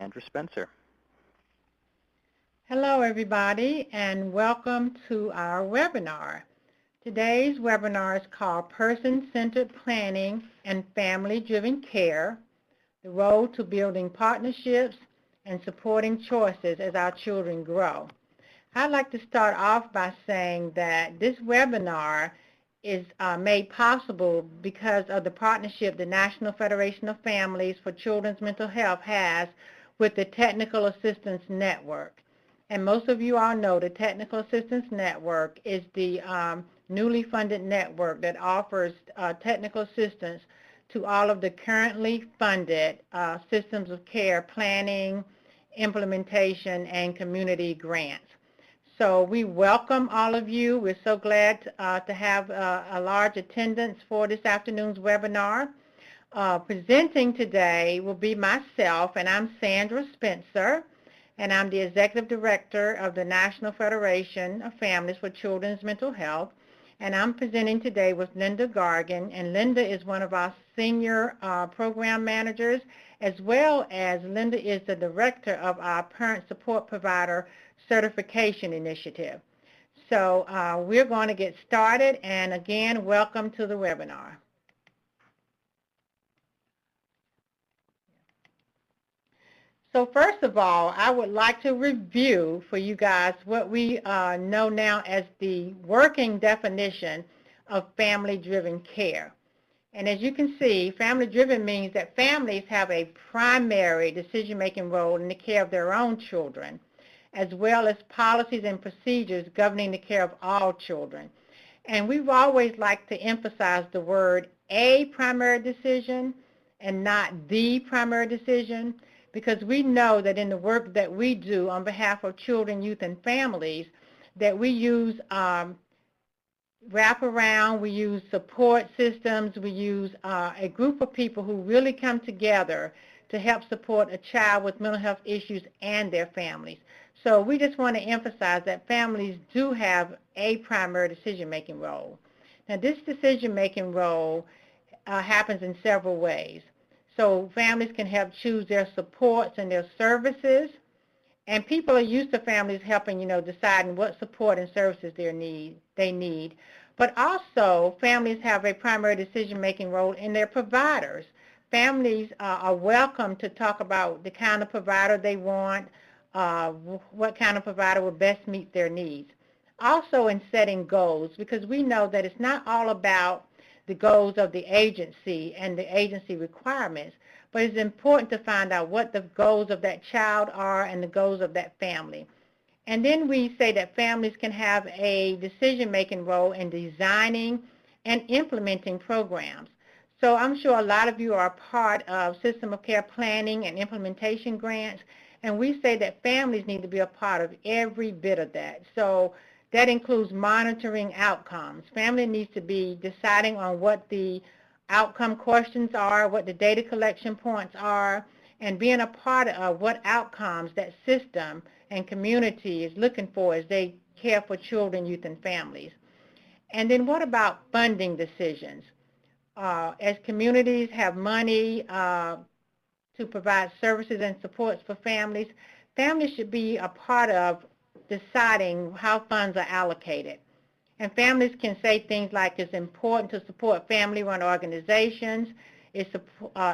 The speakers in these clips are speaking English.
Sandra Spencer. Hello, everybody, and welcome to our webinar. Today's webinar is called Person-Centered Planning and Family-Driven Care, the Road to Building Partnerships and Supporting Choices as Our Children Grow. I'd like to start off by saying that this webinar is made possible because of the partnership the National Federation of Families for Children's Mental Health has with the Technical Assistance Network. And most of you all know the Technical Assistance Network is the newly funded network that offers technical assistance to all of the currently funded systems of care planning, implementation, and community grants. So we welcome all of you. We're so glad to have a large attendance for this afternoon's webinar. Presenting today will be myself, and I'm Sandra Spencer, and I'm the Executive Director of the National Federation of Families for Children's Mental Health. And I'm presenting today with Linda Gargan, and Linda is one of our senior program managers, as well as Linda is the director of our Parent Support Provider Certification Initiative. So we're going to get started, and again, welcome to the webinar. So first of all, I would like to review for you guys what we know now as the working definition of family-driven care. And as you can see, family-driven means that families have a primary decision-making role in the care of their own children, as well as policies and procedures governing the care of all children. And we've always liked to emphasize the word a primary decision and not the primary decision, because we know that in the work that we do on behalf of children, youth, and families, that we use wraparound, we use support systems, we use a group of people who really come together to help support a child with mental health issues and their families. So we just want to emphasize that families do have a primary decision-making role. Now, this decision-making role happens in several ways. So families can help choose their supports and their services, and people are used to families helping, deciding what support and services they need. But also, families have a primary decision-making role in their providers. Families are welcome to talk about the kind of provider they want, what kind of provider will best meet their needs. Also in setting goals, because we know that it's not all about the goals of the agency and the agency requirements, but it's important to find out what the goals of that child are and the goals of that family. And then we say that families can have a decision-making role in designing and implementing programs. So I'm sure a lot of you are part of system of care planning and implementation grants, and we say that families need to be a part of every bit of that. So that includes monitoring outcomes. Family needs to be deciding on what the outcome questions are, what the data collection points are, and being a part of what outcomes that system and community is looking for as they care for children, youth, and families. And then what about funding decisions? As communities have money to provide services and supports for families, families should be a part of deciding how funds are allocated. And families can say things like it's important to support family-run organizations, it's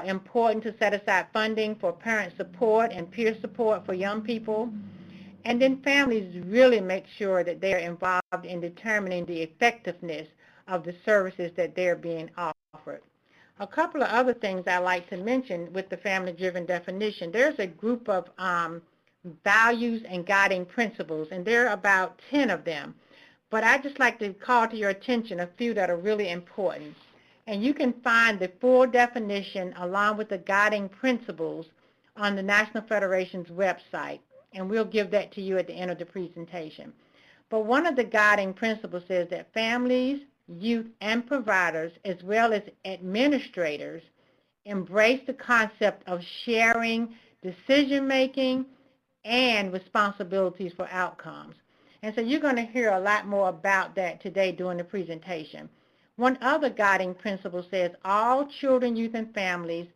important to set aside funding for parent support and peer support for young people. And then families really make sure that they're involved in determining the effectiveness of the services that they're being offered. A couple of other things I like to mention with the family-driven definition. There's a group of values and guiding principles, and there are about 10 of them. But I'd just like to call to your attention a few that are really important. And you can find the full definition along with the guiding principles on the National Federation's website, and we'll give that to you at the end of the presentation. But one of the guiding principles says that families, youth, and providers, as well as administrators, embrace the concept of sharing decision-making and responsibilities for outcomes. And so you're going to hear a lot more about that today during the presentation. One other guiding principle says all children, youth, and families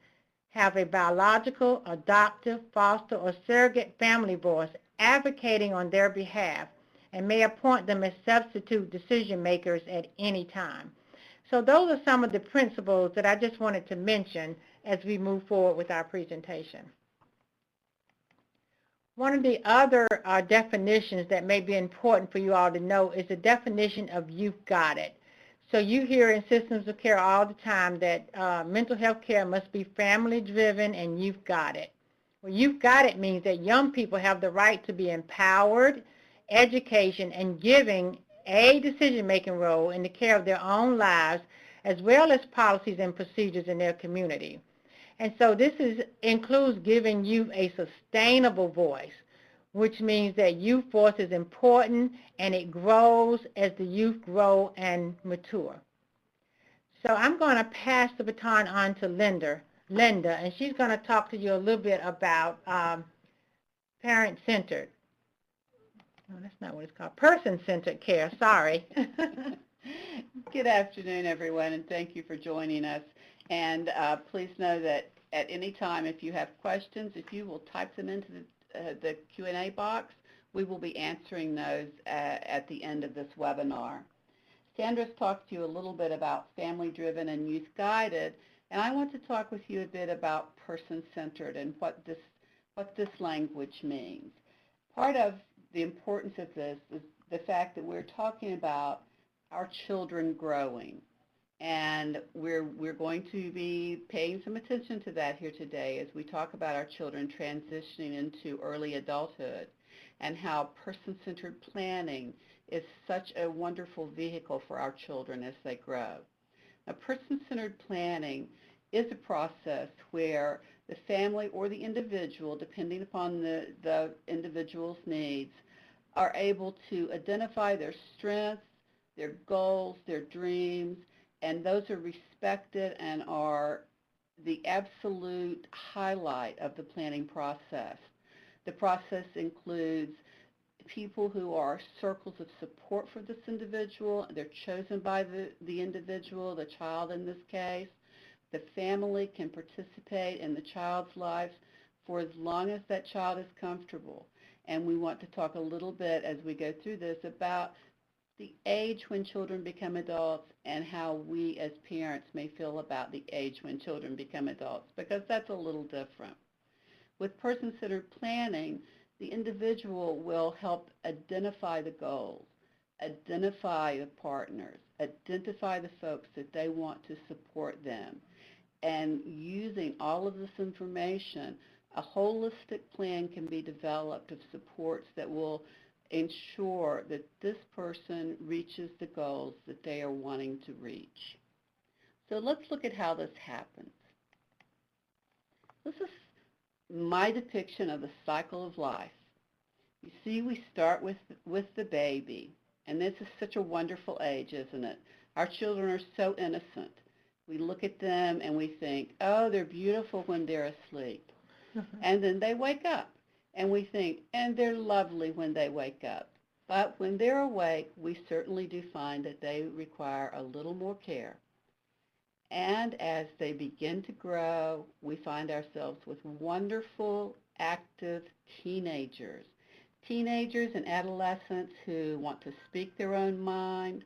have a biological, adoptive, foster, or surrogate family voice advocating on their behalf and may appoint them as substitute decision makers at any time. So those are some of the principles that I just wanted to mention as we move forward with our presentation. One of the other definitions that may be important for you all to know is the definition of youth-guided. So you hear in systems of care all the time that mental health care must be family-driven and youth-guided. Well, youth-guided means that young people have the right to be empowered, education, and giving a decision-making role in the care of their own lives, as well as policies and procedures in their community. And so this includes giving youth a sustainable voice, which means that youth voice is important and it grows as the youth grow and mature. So I'm going to pass the baton on to Linda, and she's going to talk to you a little bit about parent-centered. No, that's not what it's called. Person-centered care, sorry. Good afternoon, everyone, and thank you for joining us. And please know that at any time, if you have questions, if you will type them into the Q&A box, we will be answering those at the end of this webinar. Sandra's talked to you a little bit about family-driven and youth-guided, and I want to talk with you a bit about person-centered and what this language means. Part of the importance of this is the fact that we're talking about our children growing. And we're going to be paying some attention to that here today as we talk about our children transitioning into early adulthood and how person-centered planning is such a wonderful vehicle for our children as they grow. Now, person-centered planning is a process where the family or the individual, depending upon the individual's needs, are able to identify their strengths, their goals, their dreams, and those are respected and are the absolute highlight of the planning process. The process includes people who are circles of support for this individual. They're chosen by the individual, the child in this case. The family can participate in the child's life for as long as that child is comfortable. And we want to talk a little bit as we go through this about the age when children become adults and how we as parents may feel about the age when children become adults, because that's a little different. With person-centered planning, the individual will help identify the goals, identify the partners, identify the folks that they want to support them, and using all of this information, a holistic plan can be developed of supports that will ensure that this person reaches the goals that they are wanting to reach. So let's look at how this happens. This is my depiction of the cycle of life. You see, we start with the baby, and this is such a wonderful age, isn't it? Our children are so innocent. We look at them and we think, oh, they're beautiful when they're asleep. And then they wake up. And we think, and they're lovely when they wake up. But when they're awake, we certainly do find that they require a little more care. And as they begin to grow, we find ourselves with wonderful, active teenagers. Teenagers and adolescents who want to speak their own mind,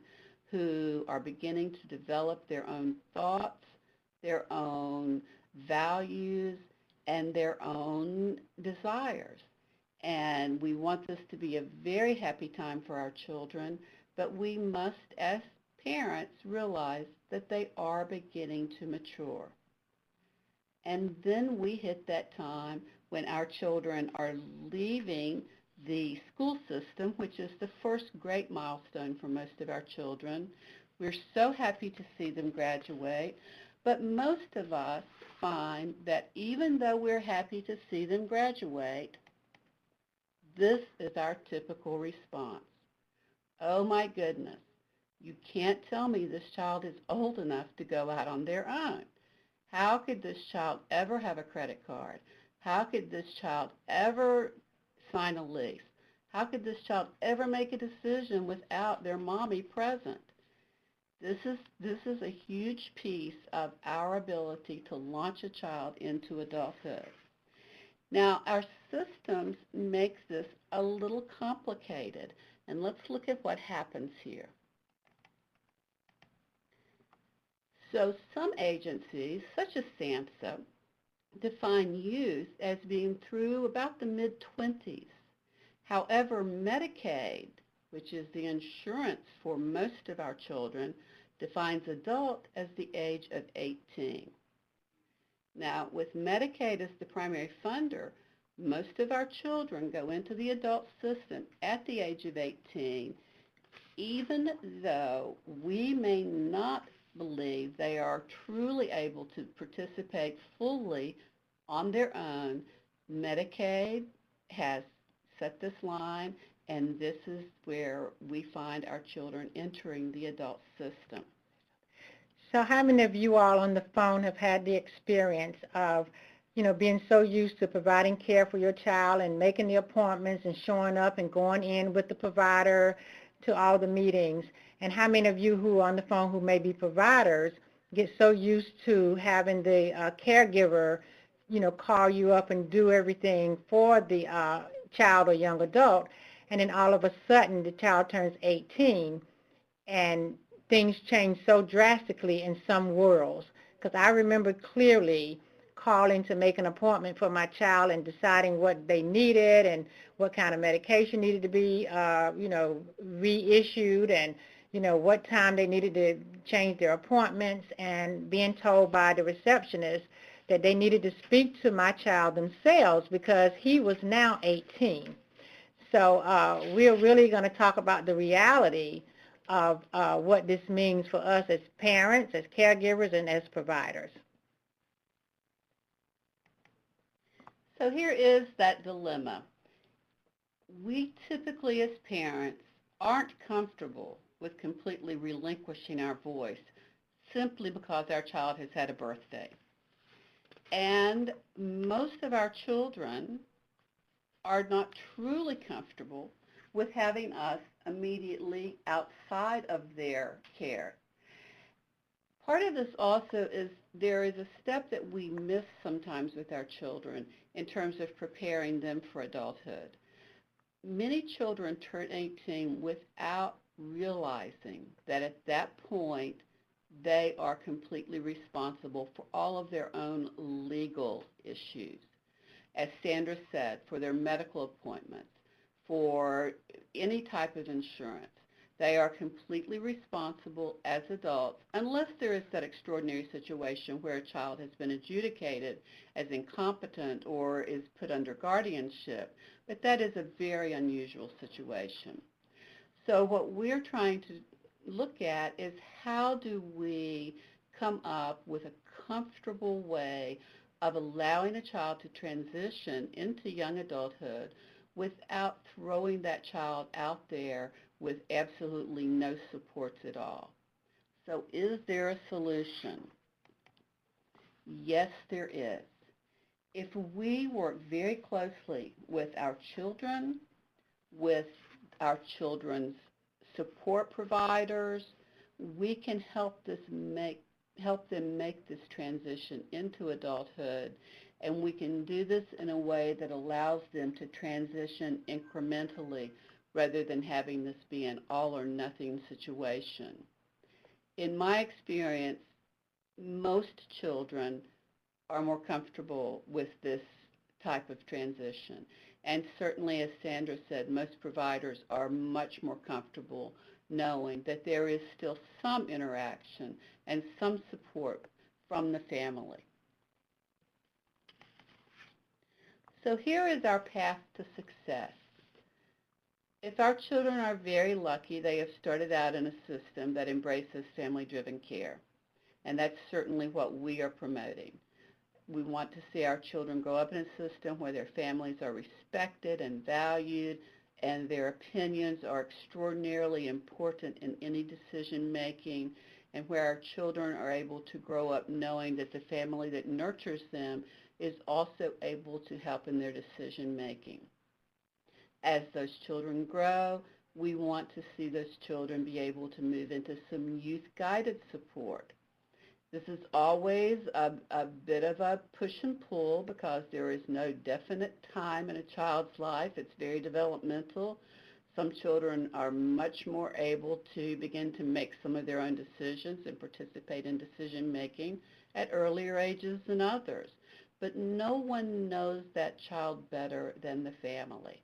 who are beginning to develop their own thoughts, their own values, and their own desires. And we want this to be a very happy time for our children, but we must, as parents, realize that they are beginning to mature. And then we hit that time when our children are leaving the school system, which is the first great milestone for most of our children. We're so happy to see them graduate, but most of us find that even though we're happy to see them graduate, this is our typical response. Oh my goodness, you can't tell me this child is old enough to go out on their own. How could this child ever have a credit card? How could this child ever sign a lease? How could this child ever make a decision without their mommy present? This is a huge piece of our ability to launch a child into adulthood. Now, our systems makes this a little complicated, and let's look at what happens here. So some agencies, such as SAMHSA, define youth as being through about the mid-20s. However, Medicaid, which is the insurance for most of our children, defines adult as the age of 18. Now, with Medicaid as the primary funder, most of our children go into the adult system at the age of 18, even though we may not believe they are truly able to participate fully on their own. Medicaid has set this line, and this is where we find our children entering the adult system. So how many of you all on the phone have had the experience of, being so used to providing care for your child and making the appointments and showing up and going in with the provider to all the meetings? And how many of you who are on the phone who may be providers get so used to having the caregiver, call you up and do everything for the child or young adult, and then all of a sudden the child turns 18 and things change so drastically in some worlds? Because I remember clearly calling to make an appointment for my child and deciding what they needed and what kind of medication needed to be, reissued, and, what time they needed to change their appointments, and being told by the receptionist that they needed to speak to my child themselves because he was now 18. So we're really going to talk about the reality of what this means for us as parents, as caregivers, and as providers. So here is that dilemma. We typically, as parents, aren't comfortable with completely relinquishing our voice simply because our child has had a birthday. And most of our children are not truly comfortable with having us immediately outside of their care. Part of this also is there is a step that we miss sometimes with our children in terms of preparing them for adulthood. Many children turn 18 without realizing that at that point they are completely responsible for all of their own legal issues. As Sandra said, for their medical appointments, for any type of insurance. They are completely responsible as adults unless there is that extraordinary situation where a child has been adjudicated as incompetent or is put under guardianship, but that is a very unusual situation. So what we're trying to look at is how do we come up with a comfortable way of allowing a child to transition into young adulthood without throwing that child out there with absolutely no supports at all. So is there a solution? Yes, there is. If we work very closely with our children, with our children's support providers, we can help them make this transition into adulthood, and we can do this in a way that allows them to transition incrementally rather than having this be an all or nothing situation. In my experience, most children are more comfortable with this type of transition. And certainly, as Sandra said, most providers are much more comfortable knowing that there is still some interaction and some support from the family. So here is our path to success. If our children are very lucky, they have started out in a system that embraces family-driven care, and that's certainly what we are promoting. We want to see our children grow up in a system where their families are respected and valued, and their opinions are extraordinarily important in any decision making, and where our children are able to grow up knowing that the family that nurtures them is also able to help in their decision making. As those children grow, we want to see those children be able to move into some youth-guided support. This is always a bit of a push and pull because there is no definite time in a child's life. It's very developmental. Some children are much more able to begin to make some of their own decisions and participate in decision making at earlier ages than others. But no one knows that child better than the family.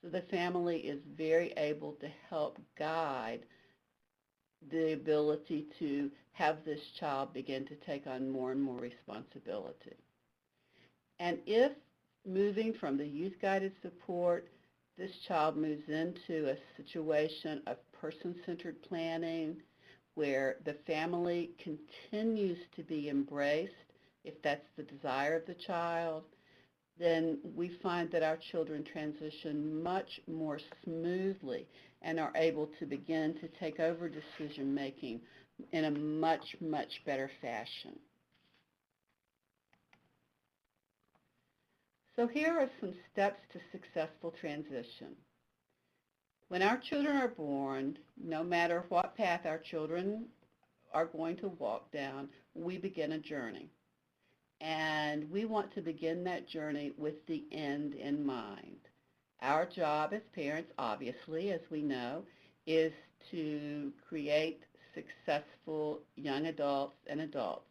So the family is very able to help guide the ability to have this child begin to take on more and more responsibility. And if moving from the youth-guided support, this child moves into a situation of person-centered planning where the family continues to be embraced, if that's the desire of the child, then we find that our children transition much more smoothly and are able to begin to take over decision making in a much, much better fashion. So here are some steps to successful transition. When our children are born, no matter what path our children are going to walk down, we begin a journey. And we want to begin that journey with the end in mind. Our job as parents, obviously, as we know, is to create successful young adults and adults.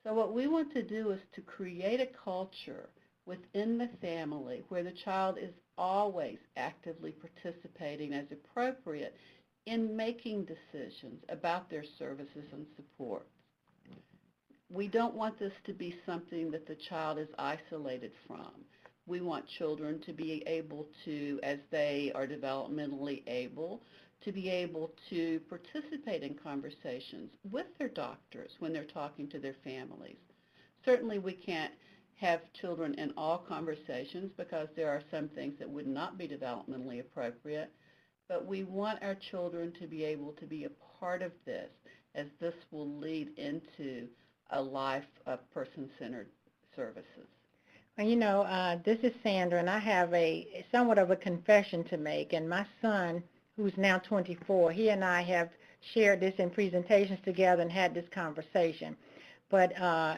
So what we want to do is to create a culture within the family where the child is always actively participating as appropriate in making decisions about their services and supports. We don't want this to be something that the child is isolated from. We want children to be able to, as they are developmentally able, to be able to participate in conversations with their doctors when they're talking to their families. Certainly we can't have children in all conversations because there are some things that would not be developmentally appropriate, but we want our children to be able to be a part of this, as this will lead into a life of person-centered services. Well, you know, this is Sandra, and I have somewhat of a confession to make. And my son, who's now 24, he and I have shared this in presentations together and had this conversation. But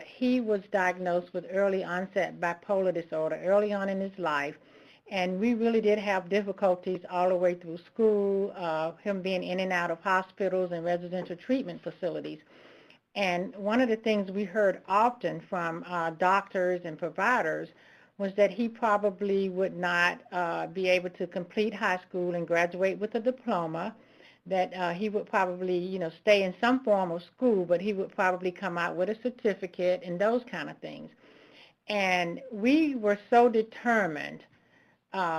he was diagnosed with early onset bipolar disorder early on in his life, and we really did have difficulties all the way through school, him being in and out of hospitals and residential treatment facilities. And one of the things we heard often from doctors and providers was that he probably would not be able to complete high school and graduate with a diploma, that he would probably, stay in some form of school, but he would probably come out with a certificate and those kind of things. And we were so determined,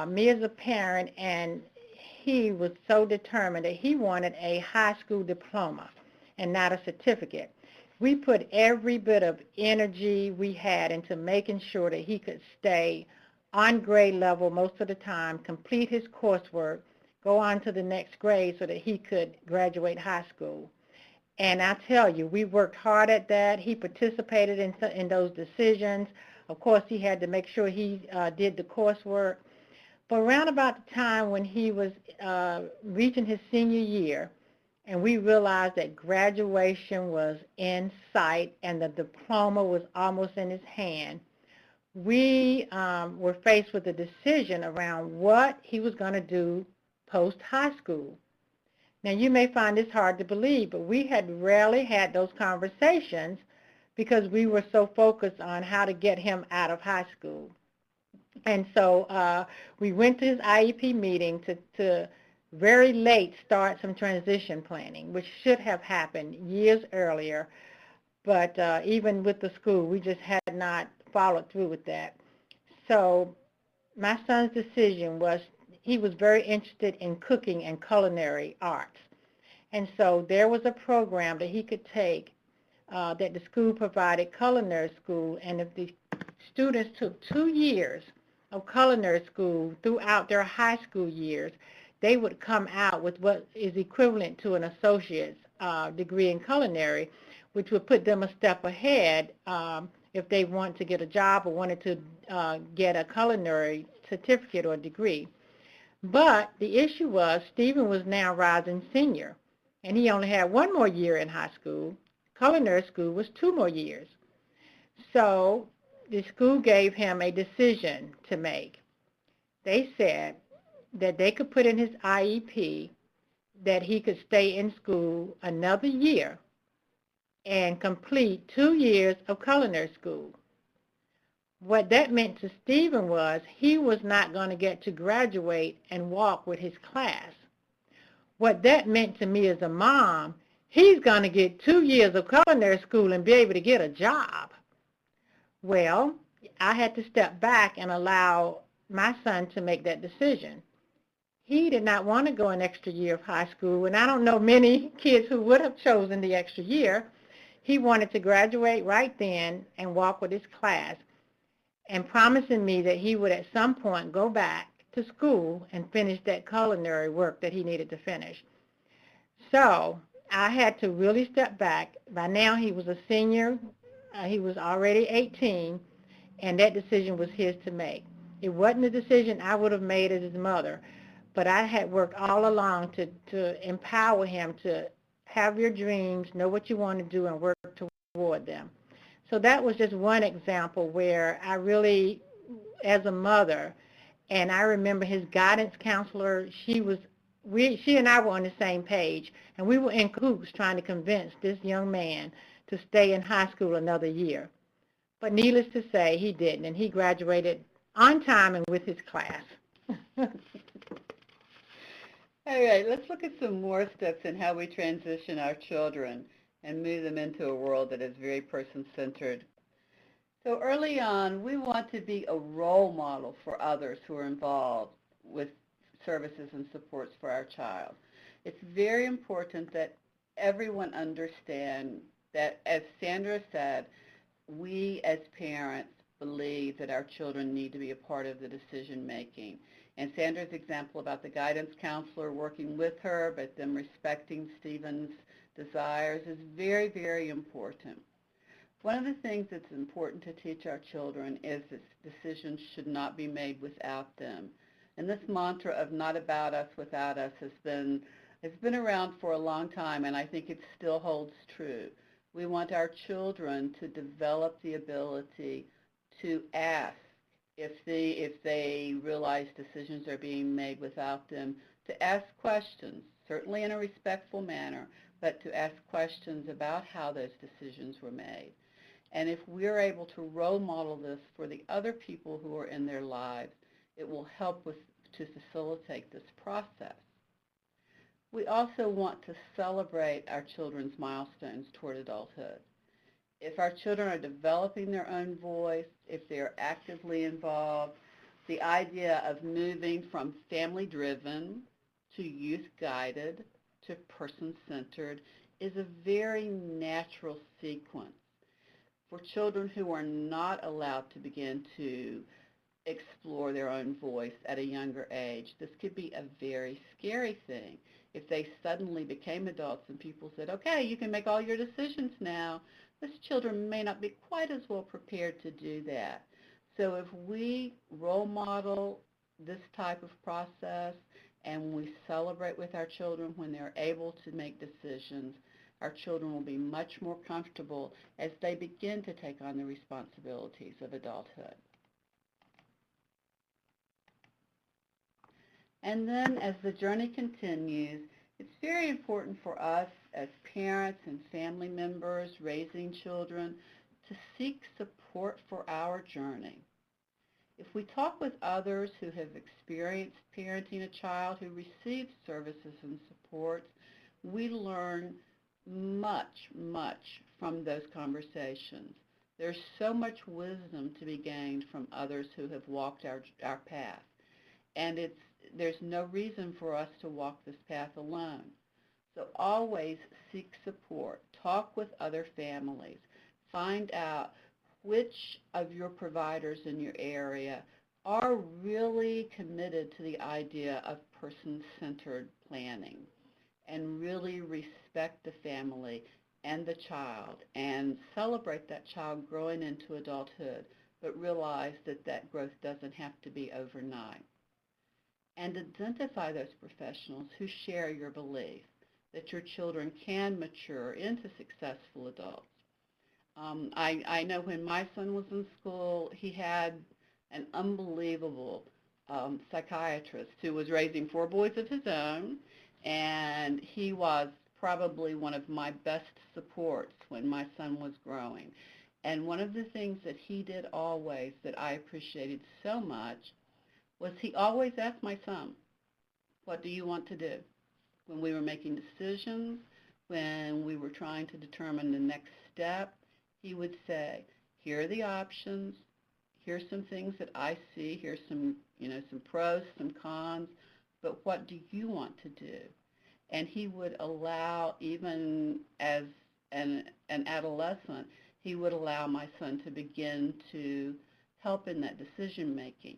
me as a parent, and he was so determined that he wanted a high school diploma and not a certificate. We put every bit of energy we had into making sure that he could stay on grade level most of the time, complete his coursework, go on to the next grade so that he could graduate high school. And I tell you, we worked hard at that. He participated in those decisions. Of course, he had to make sure he did the coursework. But around about the time when he was reaching his senior year, and we realized that graduation was in sight and the diploma was almost in his hand, we were faced with a decision around what he was going to do post-high school. Now, you may find this hard to believe, but we had rarely had those conversations because we were so focused on how to get him out of high school. And so we went to his IEP meeting to very late start some transition planning, which should have happened years earlier. But even with the school, we just had not followed through with that. So my son's decision was he was very interested in cooking and culinary arts. And so there was a program that he could take that the school provided, culinary school, and if the students took 2 years of culinary school throughout their high school years, they would come out with what is equivalent to an associate's degree in culinary, which would put them a step ahead if they want to get a job or wanted to get a culinary certificate or degree. But the issue was Stephen was now rising senior, and he only had one more year in high school. Culinary school was 2 more years. So the school gave him a decision to make. They said that they could put in his IEP that he could stay in school another year and complete 2 years of culinary school. What that meant to Stephen was he was not going to get to graduate and walk with his class. What that meant to me as a mom, he's going to get 2 years of culinary school and be able to get a job. Well, I had to step back and allow my son to make that decision. He did not want to go an extra year of high school, and I don't know many kids who would have chosen the extra year. He wanted to graduate right then and walk with his class, and promising me that he would at some point go back to school and finish that culinary work that he needed to finish. So I had to really step back. By now he was a senior. He was already 18, and that decision was his to make. It wasn't a decision I would have made as his mother, but I had worked all along to empower him to have your dreams, know what you want to do, and work toward them. So that was just one example where I really, as a mother, and I remember his guidance counselor, she and I were on the same page, and we were in cahoots trying to convince this young man to stay in high school another year. But needless to say, he didn't, and he graduated on time and with his class. All right, let's look at some more steps in how we transition our children and move them into a world that is very person-centered. So early on, we want to be a role model for others who are involved with services and supports for our child. It's very important that everyone understand that, as Sandra said, we as parents believe that our children need to be a part of the decision making. And Sandra's example about the guidance counselor working with her, but them respecting Stephen's desires is very, very important. One of the things that's important to teach our children is that decisions should not be made without them. And this mantra of not about us, without us has been around for a long time, and I think it still holds true. We want our children to develop the ability to ask if they realize decisions are being made without them, to ask questions, certainly in a respectful manner, but to ask questions about how those decisions were made. And if we're able to role model this for the other people who are in their lives, it will help to facilitate this process. We also want to celebrate our children's milestones toward adulthood. If our children are developing their own voice, if they're actively involved, the idea of moving from family-driven to youth-guided to person-centered is a very natural sequence. For children who are not allowed to begin to explore their own voice at a younger age, this could be a very scary thing. If they suddenly became adults and people said, okay, you can make all your decisions now, those children may not be quite as well prepared to do that. So if we role model this type of process and we celebrate with our children when they're able to make decisions, our children will be much more comfortable as they begin to take on the responsibilities of adulthood. And then as the journey continues, it's very important for us as parents and family members raising children to seek support for our journey. If we talk with others who have experienced parenting a child who receives services and supports, we learn much, much from those conversations. There's so much wisdom to be gained from others who have walked our path. And there's no reason for us to walk this path alone. So always seek support. Talk with other families. Find out which of your providers in your area are really committed to the idea of person-centered planning and really respect the family and the child and celebrate that child growing into adulthood, but realize that that growth doesn't have to be overnight. and identify those professionals who share your belief that your children can mature into successful adults. I know when my son was in school, he had an unbelievable psychiatrist who was raising 4 boys of his own, and he was probably one of my best supports when my son was growing. And one of the things that he did always that I appreciated so much was he always asked my son, what do you want to do? When we were making decisions, when we were trying to determine the next step, he would say, here are the options, here's some things that I see, here's some pros, some cons, but what do you want to do? And he would allow, even as an adolescent, he would allow my son to begin to help in that decision making.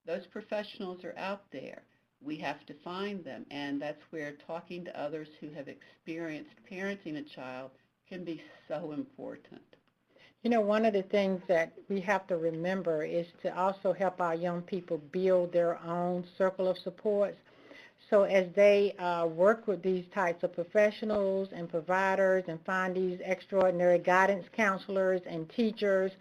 Those professionals are out there. We have to find them, and that's where talking to others who have experienced parenting a child can be so important. One of the things that we have to remember is to also help our young people build their own circle of supports. So as they work with these types of professionals and providers and find these extraordinary guidance counselors and teachers,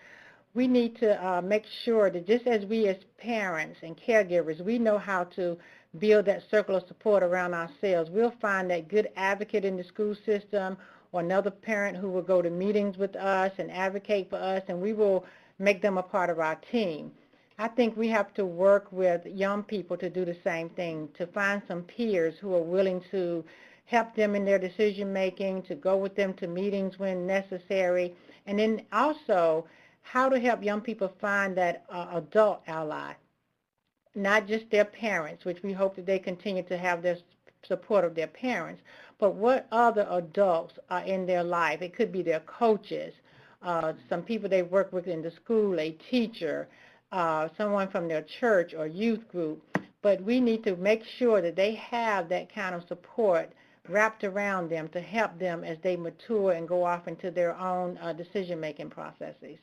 we need to make sure that just as we as parents and caregivers, we know how to build that circle of support around ourselves. We'll find that good advocate in the school system or another parent who will go to meetings with us and advocate for us, and we will make them a part of our team. I think we have to work with young people to do the same thing, to find some peers who are willing to help them in their decision making, to go with them to meetings when necessary, and then also how to help young people find that adult ally, not just their parents, which we hope that they continue to have their support of their parents, but what other adults are in their life. It could be their coaches, some people they work with in the school, a teacher, someone from their church or youth group, but we need to make sure that they have that kind of support wrapped around them to help them as they mature and go off into their own decision-making processes.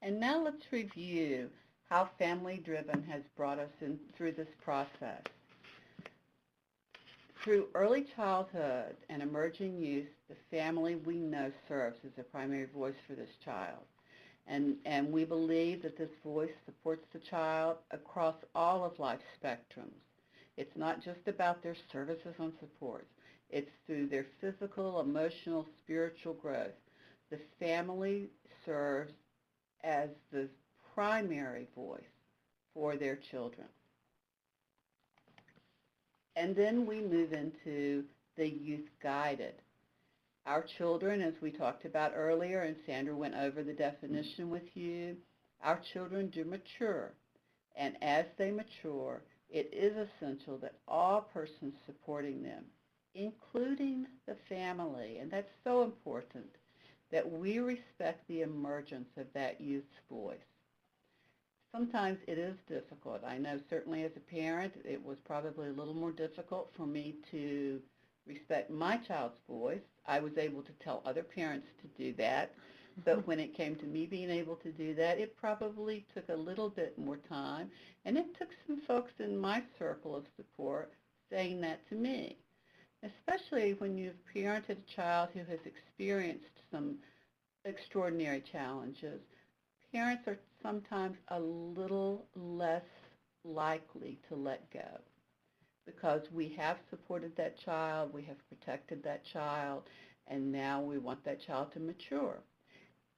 And now let's review how Family Driven has brought us in through this process. Through early childhood and emerging youth, the family we know serves as a primary voice for this child. And we believe that this voice supports the child across all of life's spectrums. It's not just about their services and supports. It's through their physical, emotional, spiritual growth. The family serves as the primary voice for their children. And then we move into the Youthguided. Our children, as we talked about earlier, and Sandra went over the definition with you, our children do mature. And as they mature, it is essential that all persons supporting them, including the family, and that's so important, that we respect the emergence of that youth's voice. Sometimes it is difficult. I know certainly as a parent, it was probably a little more difficult for me to respect my child's voice. I was able to tell other parents to do that, but when it came to me being able to do that, it probably took a little bit more time, and it took some folks in my circle of support saying that to me, especially when you've parented a child who has experienced some extraordinary challenges. Parents are sometimes a little less likely to let go because we have supported that child, we have protected that child, and now we want that child to mature.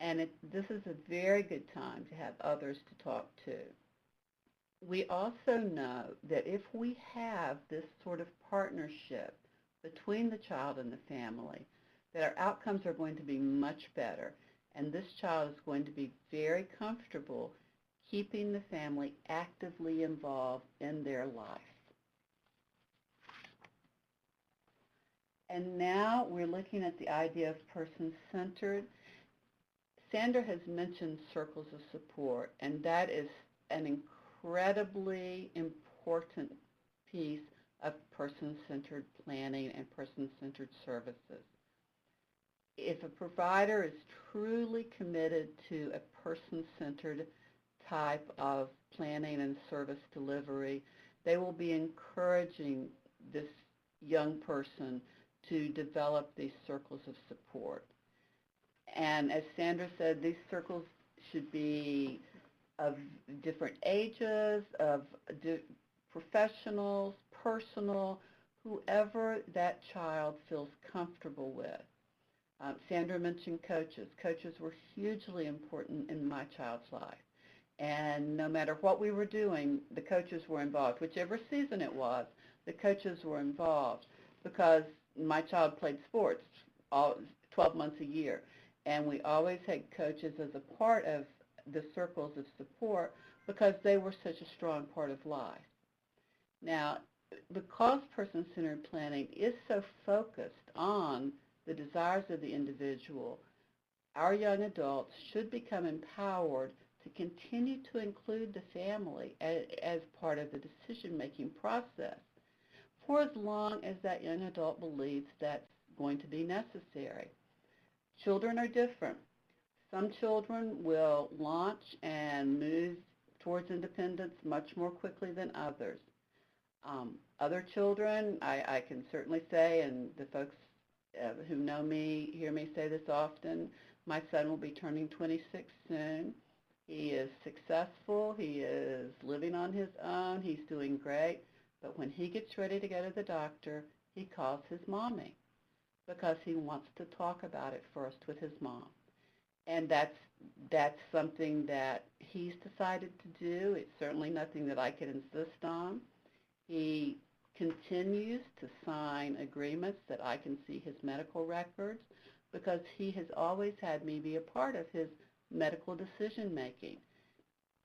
And this is a very good time to have others to talk to. We also know that if we have this sort of partnership between the child and the family, that our outcomes are going to be much better. And this child is going to be very comfortable keeping the family actively involved in their life. And now we're looking at the idea of person-centered. Sandra has mentioned circles of support, and that is an incredibly important piece of person-centered planning and person-centered services. If a provider is truly committed to a person-centered type of planning and service delivery, they will be encouraging this young person to develop these circles of support. And as Sandra said, these circles should be of different ages, of professionals, personal, whoever that child feels comfortable with. Sandra mentioned coaches. Coaches were hugely important in my child's life. And no matter what we were doing, the coaches were involved. Whichever season it was, the coaches were involved because my child played sports 12 months a year. And we always had coaches as a part of the circles of support because they were such a strong part of life. Now, because person-centered planning is so focused on the desires of the individual, our young adults should become empowered to continue to include the family as part of the decision-making process for as long as that young adult believes that's going to be necessary. Children are different. Some children will launch and move towards independence much more quickly than others. Other children, I can certainly say, and the folks who know me hear me say this often, my son will be turning 26 soon. He is successful. He is living on his own. He's doing great. But when he gets ready to go to the doctor, he calls his mommy because he wants to talk about it first with his mom. And that's something that he's decided to do. It's certainly nothing that I can insist on. He continues to sign agreements that I can see his medical records because he has always had me be a part of his medical decision making.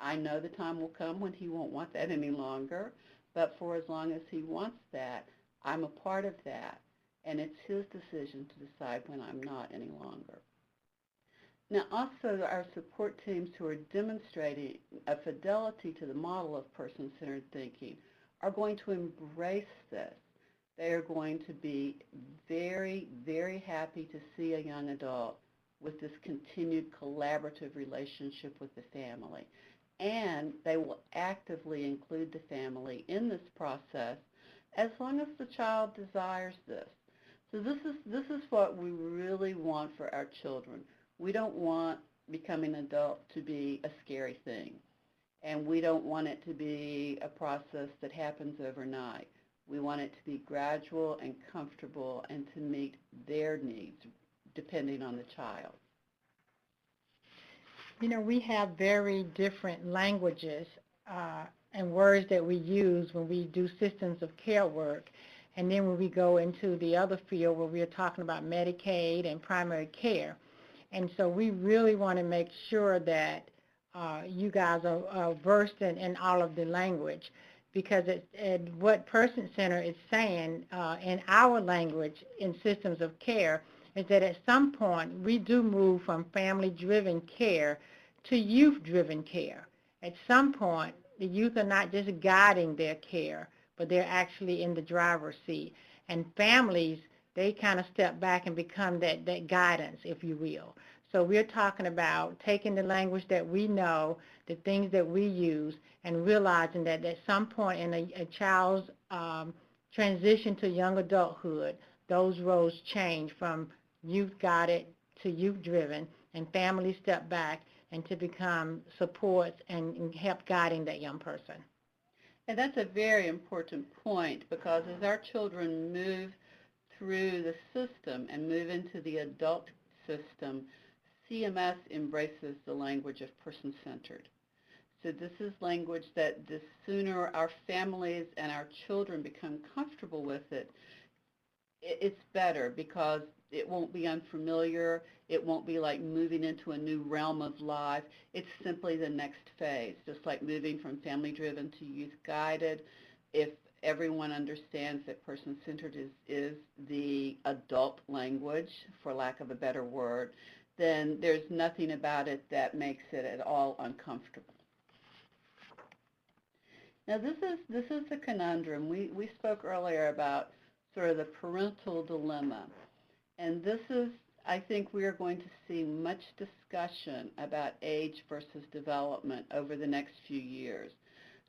I know the time will come when he won't want that any longer, but for as long as he wants that, I'm a part of that, and it's his decision to decide when I'm not any longer. Now, also, our support teams who are demonstrating a fidelity to the model of person-centered thinking are going to embrace this. They are going to be very, very happy to see a young adult with this continued collaborative relationship with the family. And they will actively include the family in this process as long as the child desires this. So this is what we really want for our children. We don't want becoming an adult to be a scary thing. And we don't want it to be a process that happens overnight. We want it to be gradual and comfortable and to meet their needs, depending on the child. You know, we have very different languages and words that we use when we do systems of care work. And then when we go into the other field where we're talking about Medicaid and primary care. And so we really want to make sure that you guys are versed in all of the language, because what Person Center is saying in our language in systems of care is that at some point we do move from family-driven care to youth-driven care. At some point, the youth are not just guiding their care, but they're actually in the driver's seat. And families, they kind of step back and become that guidance, if you will. So we're talking about taking the language that we know, the things that we use, and realizing that at some point in a child's transition to young adulthood, those roles change from youth-guided to youth-driven, and families step back and to become supports and help guiding that young person. And that's a very important point, because as our children move through the system and move into the adult system, CMS embraces the language of person-centered. So this is language that the sooner our families and our children become comfortable with it, it's better, because it won't be unfamiliar. It won't be like moving into a new realm of life. It's simply the next phase, just like moving from family-driven to youth-guided. If everyone understands that person-centered is the adult language, for lack of a better word, then there's nothing about it that makes it at all uncomfortable. Now, this is the conundrum. We spoke earlier about sort of the parental dilemma, and this is I think we are going to see much discussion about age versus development over the next few years.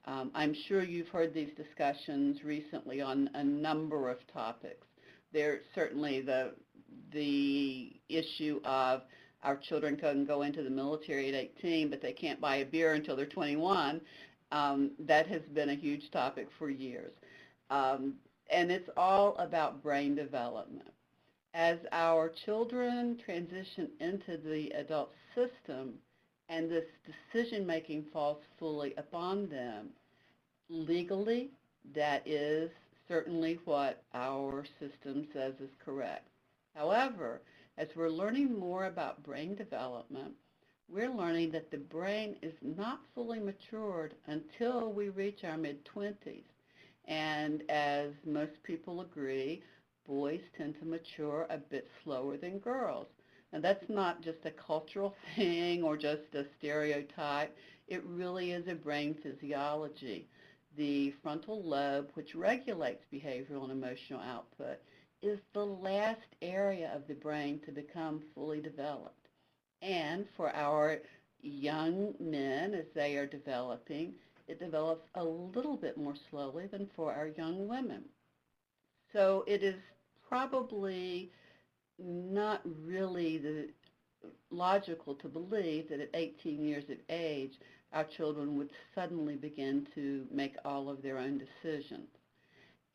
I'm sure you've heard these discussions recently on a number of topics. There's certainly the issue of our children can go into the military at 18, but they can't buy a beer until they're 21. That has been a huge topic for years. And it's all about brain development. As our children transition into the adult system and this decision-making falls fully upon them, legally, that is certainly what our system says is correct. However, as we're learning more about brain development, we're learning that the brain is not fully matured until we reach our mid-20s. And as most people agree, boys tend to mature a bit slower than girls. And that's not just a cultural thing or just a stereotype. It really is a brain physiology. The frontal lobe, which regulates behavioral and emotional output, is the last area of the brain to become fully developed. And for our young men, as they are developing, it develops a little bit more slowly than for our young women. So it is probably not really logical to believe that at 18 years of age, our children would suddenly begin to make all of their own decisions.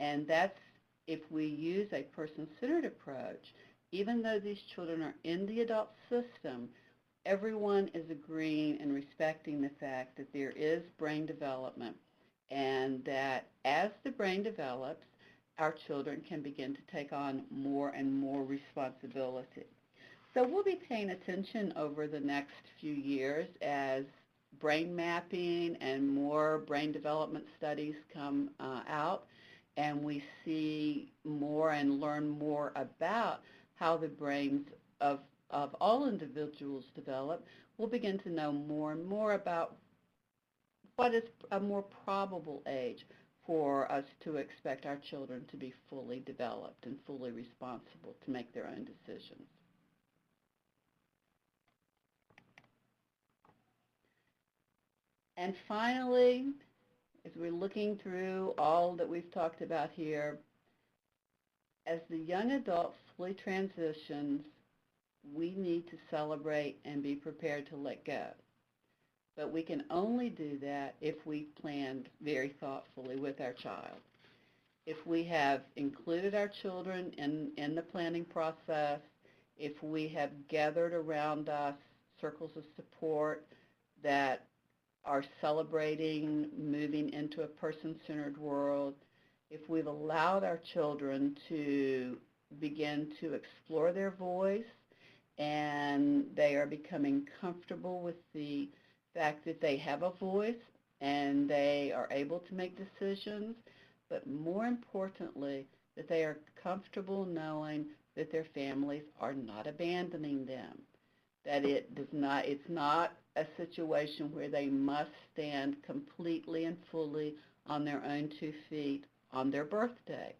And that's if we use a person-centered approach, even though these children are in the adult system, everyone is agreeing and respecting the fact that there is brain development and that as the brain develops, our children can begin to take on more and more responsibility. So we'll be paying attention over the next few years as brain mapping and more brain development studies come out, and we see more and learn more about how the brains of all individuals develop. We'll begin to know more and more about what is a more probable age for us to expect our children to be fully developed and fully responsible to make their own decisions. And finally, as we're looking through all that we've talked about here, as the young adult fully transitions, we need to celebrate and be prepared to let go. But we can only do that if we planned very thoughtfully with our child. If we have included our children in the planning process, if we have gathered around us circles of support that are celebrating moving into a person-centered world, if we've allowed our children to begin to explore their voice and they are becoming comfortable with the fact that they have a voice and they are able to make decisions, but more importantly, that they are comfortable knowing that their families are not abandoning them, that it's not a situation where they must stand completely and fully on their own 2 feet on their birthday,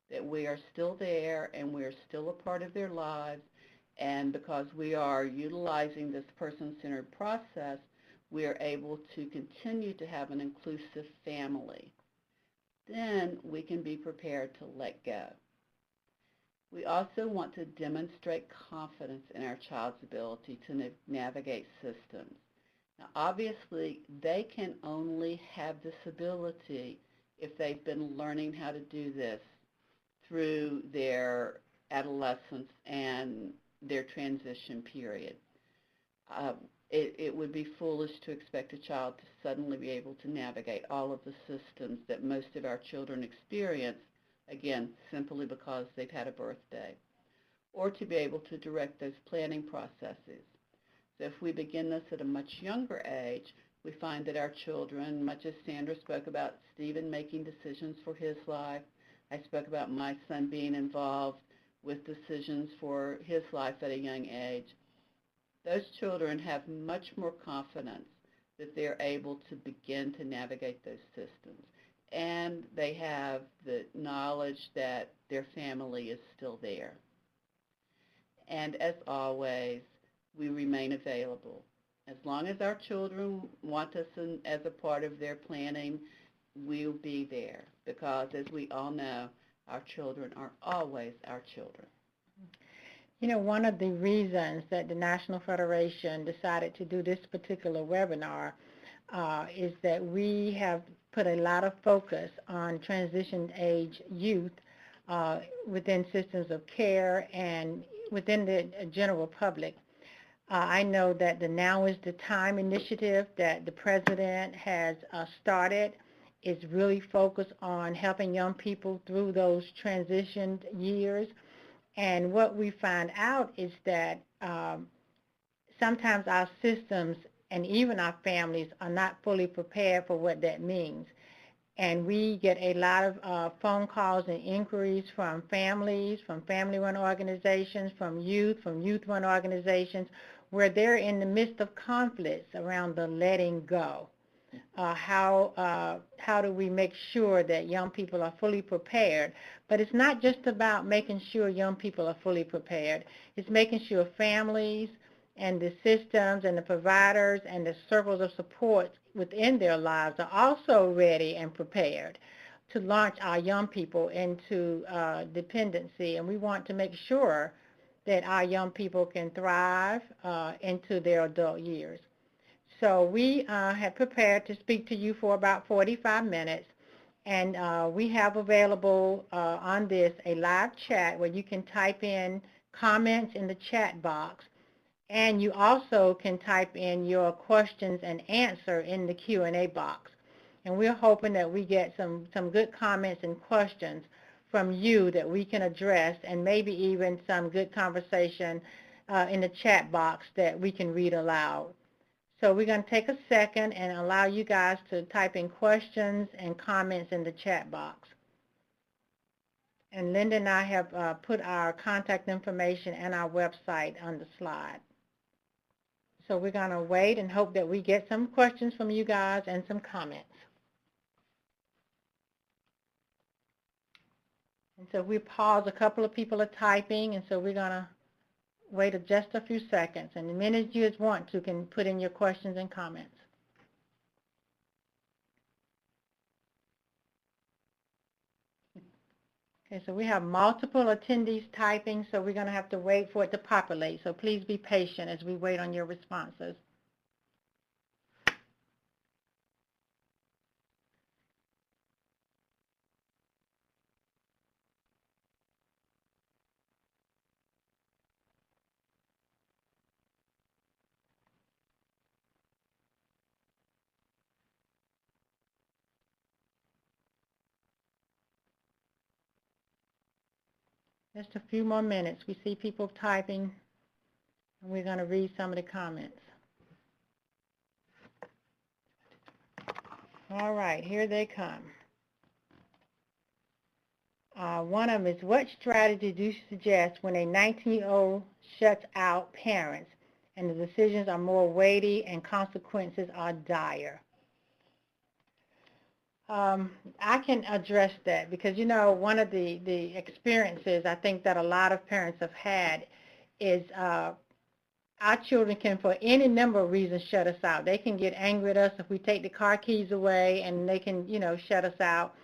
that we are still there and we are still a part of their lives, and because we are utilizing this person-centered process, we are able to continue to have an inclusive family. Then we can be prepared to let go. We also want to demonstrate confidence in our child's ability to navigate systems. Now, obviously, they can only have this ability if they've been learning how to do this through their adolescence and their transition period. It would be foolish to expect a child to suddenly be able to navigate all of the systems that most of our children experience, again, simply because they've had a birthday, or to be able to direct those planning processes. So if we begin this at a much younger age, we find that our children, much as Sandra spoke about Stephen making decisions for his life, I spoke about my son being involved with decisions for his life at a young age, those children have much more confidence that they're able to begin to navigate those systems. And they have the knowledge that their family is still there. And as always, we remain available. As long as our children want us as a part of their planning, we'll be there because, as we all know, our children are always our children. You know, one of the reasons that the National Federation decided to do this particular webinar is that we have put a lot of focus on transition age youth within systems of care and within the general public. I know that the Now is the Time initiative that the president has started is really focused on helping young people through those transition years. And what we find out is that sometimes our systems and even our families are not fully prepared for what that means. And we get a lot of phone calls and inquiries from families, from family-run organizations, from youth-run organizations, where they're in the midst of conflicts around the letting go. How do we make sure that young people are fully prepared? But it's not just about making sure young people are fully prepared. It's making sure families and the systems and the providers and the circles of support within their lives are also ready and prepared to launch our young people into dependency. And we want to make sure that our young people can thrive into their adult years. So we had prepared to speak to you for about 45 minutes, and we have available on this a live chat where you can type in comments in the chat box, and you also can type in your questions and answer in the Q&A box. And we're hoping that we get some good comments and questions from you that we can address, and maybe even some good conversation in the chat box that we can read aloud. So we're going to take a second and allow you guys to type in questions and comments in the chat box. And Linda and I have put our contact information and our website on the slide. So we're going to wait and hope that we get some questions from you guys and some comments. And so we pause, a couple of people are typing, and so we're going to wait just a few seconds. And the minute you want to can put in your questions and comments. Okay, so we have multiple attendees typing, so we're going to have to wait for it to populate. So please be patient as we wait on your responses. Just a few more minutes. We see people typing, and we're going to read some of the comments. All right, here they come. One of them is, what strategy do you suggest when a 19-year-old shuts out parents and the decisions are more weighty and consequences are dire? I can address that because, you know, one of the experiences I think that a lot of parents have had is our children can, for any number of reasons, shut us out. They can get angry at us if we take the car keys away, and they can, you know, shut us out.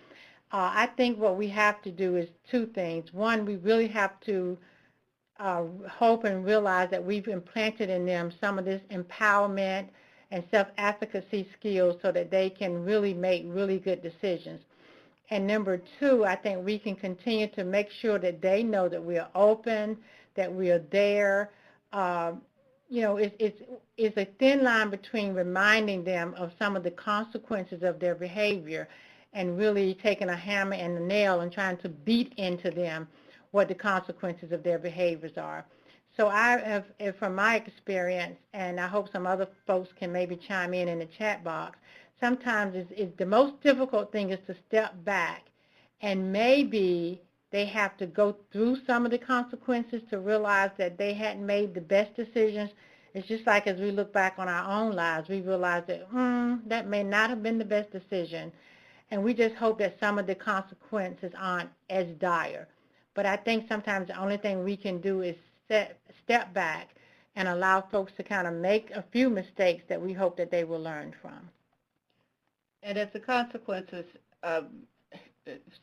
I think what we have to do is two things. One, we really have to hope and realize that we've implanted in them some of this empowerment and self-advocacy skills so that they can really make really good decisions. And number two, I think we can continue to make sure that they know that we are open, that we are there. You know, it's a thin line between reminding them of some of the consequences of their behavior and really taking a hammer and a nail and trying to beat into them what the consequences of their behaviors are. So I have, from my experience, and I hope some other folks can maybe chime in the chat box, sometimes it's the most difficult thing is to step back, and maybe they have to go through some of the consequences to realize that they hadn't made the best decisions. It's just like as we look back on our own lives, we realize that that may not have been the best decision, and we just hope that some of the consequences aren't as dire. But I think sometimes the only thing we can do is step back and allow folks to kind of make a few mistakes that we hope that they will learn from. And as the consequences,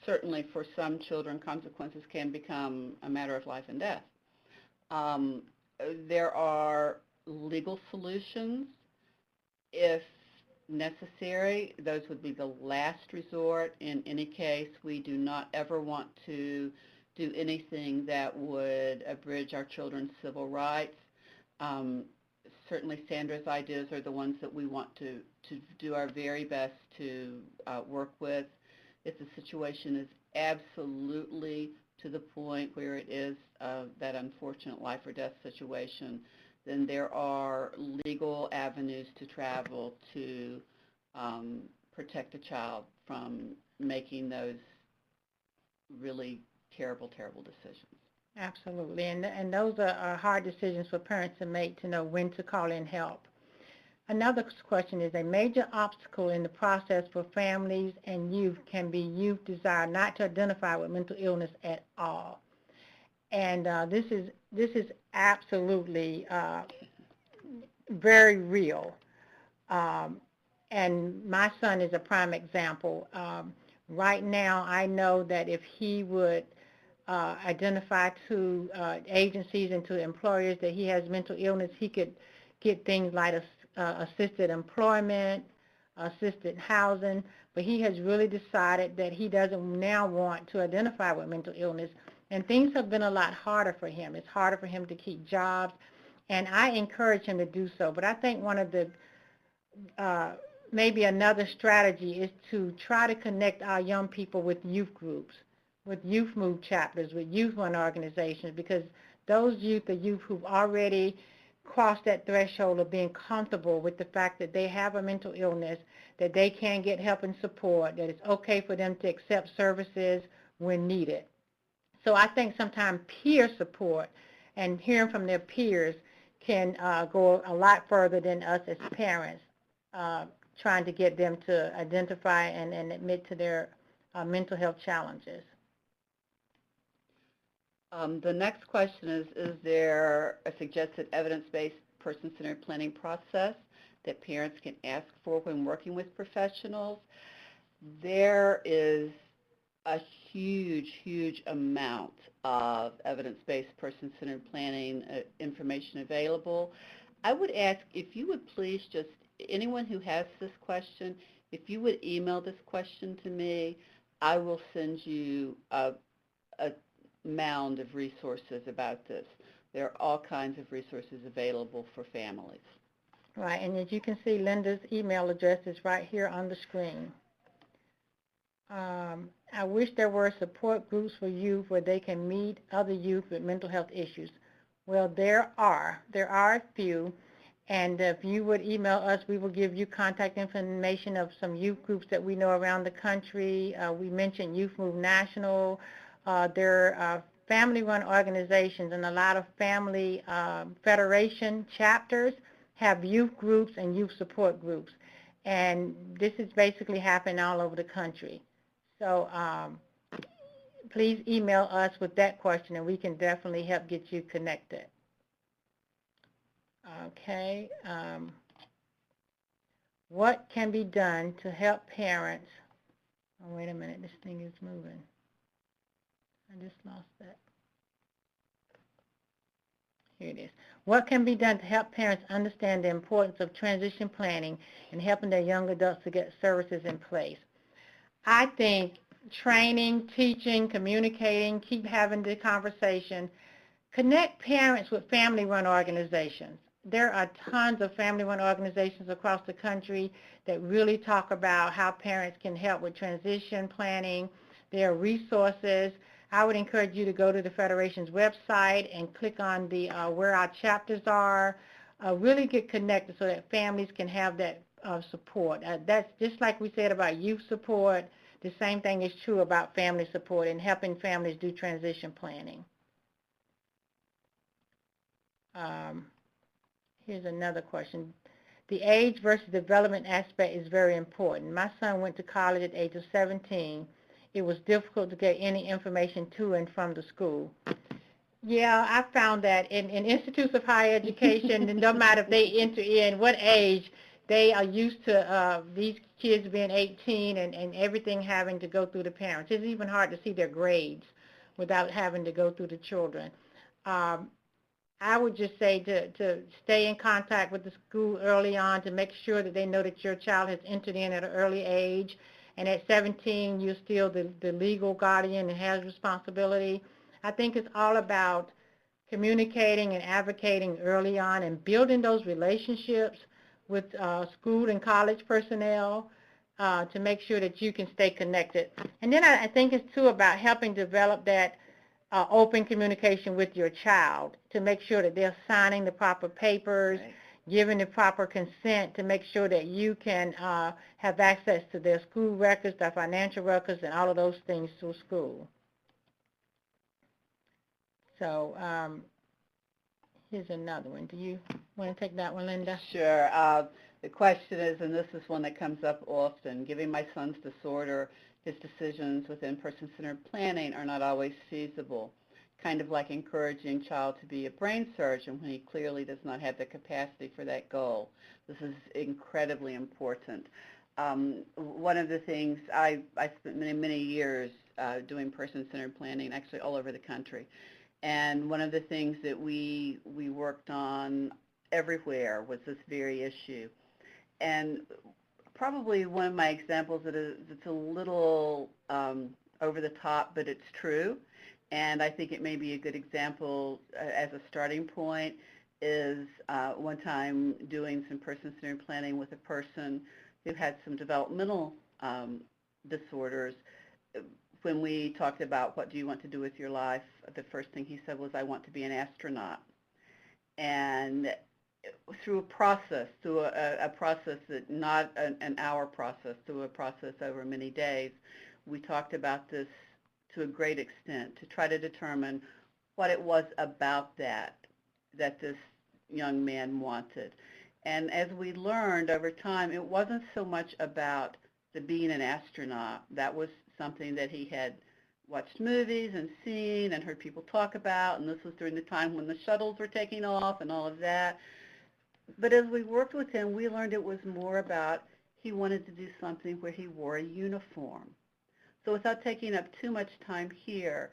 certainly for some children, consequences can become a matter of life and death. There are legal solutions if necessary. Those would be the last resort. In any case, we do not ever want to do anything that would abridge our children's civil rights. Certainly Sandra's ideas are the ones that we want to do our very best to work with. If the situation is absolutely to the point where it is that unfortunate life or death situation, then there are legal avenues to travel to protect a child from making those really terrible, terrible decisions. Absolutely, and those are hard decisions for parents to make, to know when to call in help. Another question is, a major obstacle in the process for families and youth can be youth desire not to identify with mental illness at all. And this is absolutely very real. And my son is a prime example. Right now, I know that if he would identify to agencies and to employers that he has mental illness, he could get things like assisted employment, assisted housing, but he has really decided that he doesn't now want to identify with mental illness, and things have been a lot harder for him. It's harder for him to keep jobs, and I encourage him to do so, but I think one of the maybe another strategy is to try to connect our young people with youth groups, with youth move chapters, with youth run organizations, because those youth are youth who've already crossed that threshold of being comfortable with the fact that they have a mental illness, that they can get help and support, that it's okay for them to accept services when needed. So I think sometimes peer support and hearing from their peers can go a lot further than us as parents trying to get them to identify and admit to their mental health challenges. The next question is there a suggested evidence-based person-centered planning process that parents can ask for when working with professionals? There is a huge, huge amount of evidence-based person-centered planning information available. I would ask if you would please just, anyone who has this question, if you would email this question to me, I will send you a mound of resources about this. There are all kinds of resources available for families. Right, and as you can see, Linda's email address is right here on the screen. I wish there were support groups for youth where they can meet other youth with mental health issues. Well, there are a few, and if you would email us, we will give you contact information of some youth groups that we know around the country. We mentioned Youth Move National. There are family-run organizations, and a lot of family federation chapters have youth groups and youth support groups. And this is basically happening all over the country. So please email us with that question, and we can definitely help get you connected. Okay. What can be done to help parents? Oh, wait a minute. This thing is moving. I just lost that. Here it is. What can be done to help parents understand the importance of transition planning and helping their young adults to get services in place? I think training, teaching, communicating, keep having the conversation. Connect parents with family-run organizations. There are tons of family-run organizations across the country that really talk about how parents can help with transition planning. There are resources. I would encourage you to go to the Federation's website and click on the where our chapters are. Really get connected so that families can have that support. That's just like we said about youth support. The same thing is true about family support and helping families do transition planning. Here's another question. The age versus development aspect is very important. My son went to college at the age of 17. It was difficult to get any information to and from the school. Yeah, I found that in institutes of higher education, no matter if they enter in what age, they are used to these kids being 18 and everything having to go through the parents. It's even hard to see their grades without having to go through the children. Um, I would just say to stay in contact with the school early on to make sure that they know that your child has entered in at an early age. And at 17, you're still the legal guardian and has responsibility. I think it's all about communicating and advocating early on and building those relationships with school and college personnel to make sure that you can stay connected. And then I think it's too about helping develop that open communication with your child to make sure that they're signing the proper papers, Right. giving the proper consent to make sure that you can have access to their school records, their financial records, and all of those things through school. So here's another one. Do you want to take that one, Linda? Sure. The question is, and this is one that comes up often, giving my son's disorder, his decisions within person-centered planning are not always feasible, kind of like encouraging child to be a brain surgeon when he clearly does not have the capacity for that goal. This is incredibly important. One of the things I spent many years doing person-centered planning, actually all over the country. And one of the things that we worked on everywhere was this very issue. And probably one of my examples that's a little over the top, but it's true. And I think it may be a good example as a starting point is one time doing some person-centered planning with a person who had some developmental disorders. When we talked about what do you want to do with your life, the first thing he said was, I want to be an astronaut. And through a process, that not an hour process, through a process over many days, we talked about this to a great extent to try to determine what it was about that this young man wanted. And as we learned over time, it wasn't so much about the being an astronaut. That was something that he had watched movies and seen and heard people talk about, and this was during the time when the shuttles were taking off and all of that. But as we worked with him, we learned it was more about he wanted to do something where he wore a uniform. So without taking up too much time here,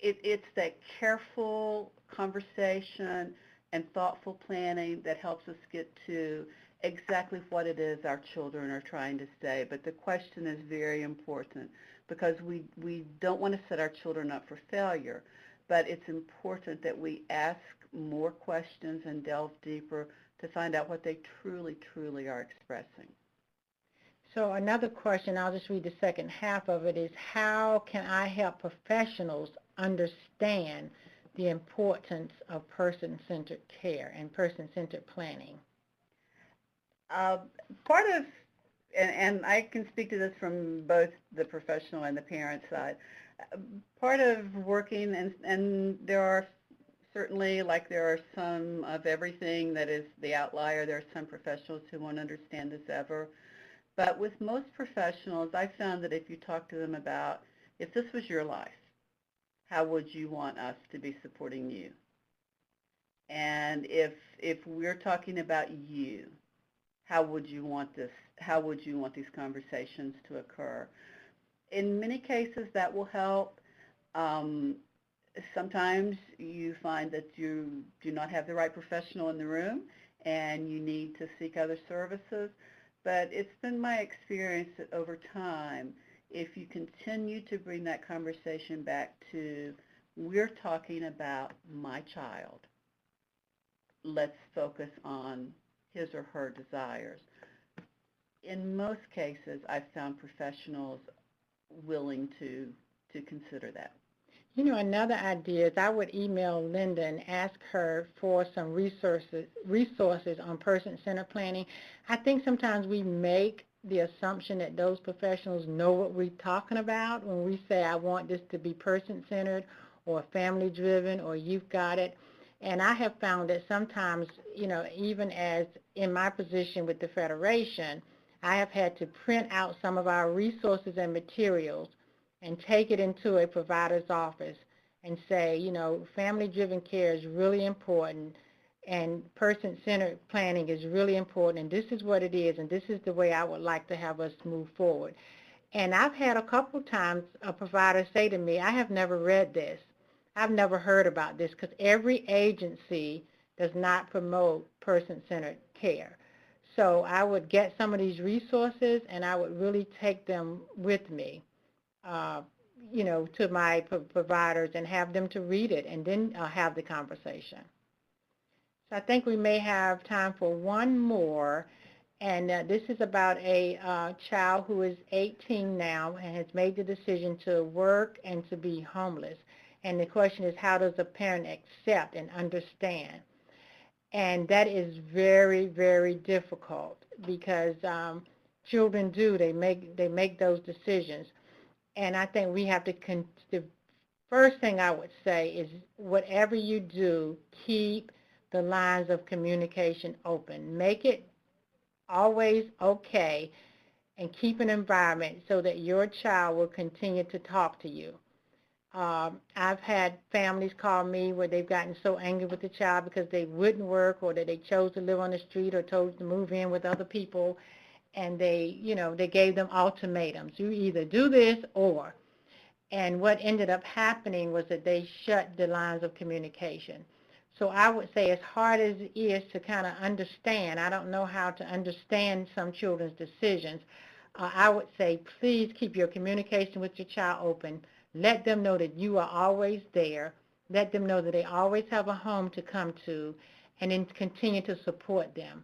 it's that careful conversation and thoughtful planning that helps us get to exactly what it is our children are trying to say. But the question is very important because we don't want to set our children up for failure, but it's important that we ask more questions and delve deeper to find out what they truly, truly are expressing. So another question, I'll just read the second half of it, is how can I help professionals understand the importance of person-centered care and person-centered planning? Part of, and I can speak to this from both the professional and the parent side, part of working, and there are certainly, like there are some of everything that is the outlier, there are some professionals who won't understand this ever. But with most professionals, I found that if you talk to them about, if this was your life, how would you want us to be supporting you? And if we're talking about you, how would you want this? How would you want these conversations to occur? In many cases, that will help. Sometimes you find that you do not have the right professional in the room and you need to seek other services. But it's been my experience that over time, if you continue to bring that conversation back to, we're talking about my child, let's focus on his or her desires. In most cases, I've found professionals willing to consider that. You know, another idea is I would email Linda and ask her for some resources on person-centered planning. I think sometimes we make the assumption that those professionals know what we're talking about when we say, I want this to be person-centered or family-driven or Youthguided. And I have found that sometimes, you know, even as in my position with the Federation, I have had to print out some of our resources and materials and take it into a provider's office and say, you know, family-driven care is really important, and person-centered planning is really important, and this is what it is, and this is the way I would like to have us move forward. And I've had a couple times a provider say to me, I have never read this. I've never heard about this, because every agency does not promote person-centered care. So I would get some of these resources, and I would really take them with me, uh, you know, to my providers, and have them to read it, and then have the conversation. So I think we may have time for one more, and this is about a child who is 18 now and has made the decision to work and to be homeless. And the question is, how does a parent accept and understand? And that is very, very difficult, because children they make those decisions. And I think we have to, the first thing I would say is, whatever you do, keep the lines of communication open. Make it always okay, and keep an environment so that your child will continue to talk to you. I've had families call me where they've gotten so angry with the child because they wouldn't work, or that they chose to live on the street, or chose to move in with other people, and they gave them ultimatums. You either do this or. And what ended up happening was that they shut the lines of communication. So I would say, as hard as it is to kind of understand, I don't know how to understand some children's decisions. I would say, please keep your communication with your child open. Let them know that you are always there. Let them know that they always have a home to come to, and then continue to support them.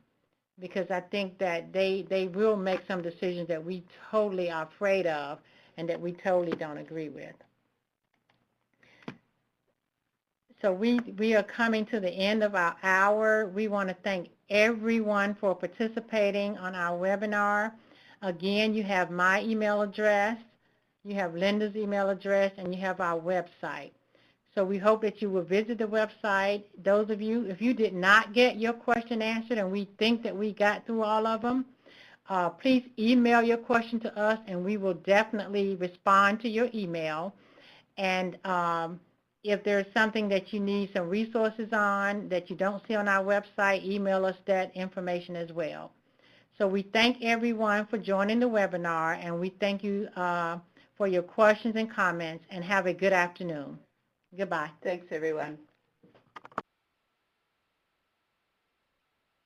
Because I think that they will make some decisions that we totally are afraid of, and that we totally don't agree with. So we are coming to the end of our hour. We want to thank everyone for participating on our webinar. Again, you have my email address, you have Linda's email address, and you have our website. So we hope that you will visit the website. Those of you, if you did not get your question answered, and we think that we got through all of them, please email your question to us, and we will definitely respond to your email. And if there's something that you need some resources on that you don't see on our website, email us that information as well. So we thank everyone for joining the webinar, and we thank you for your questions and comments, and have a good afternoon. Goodbye. Thanks, everyone.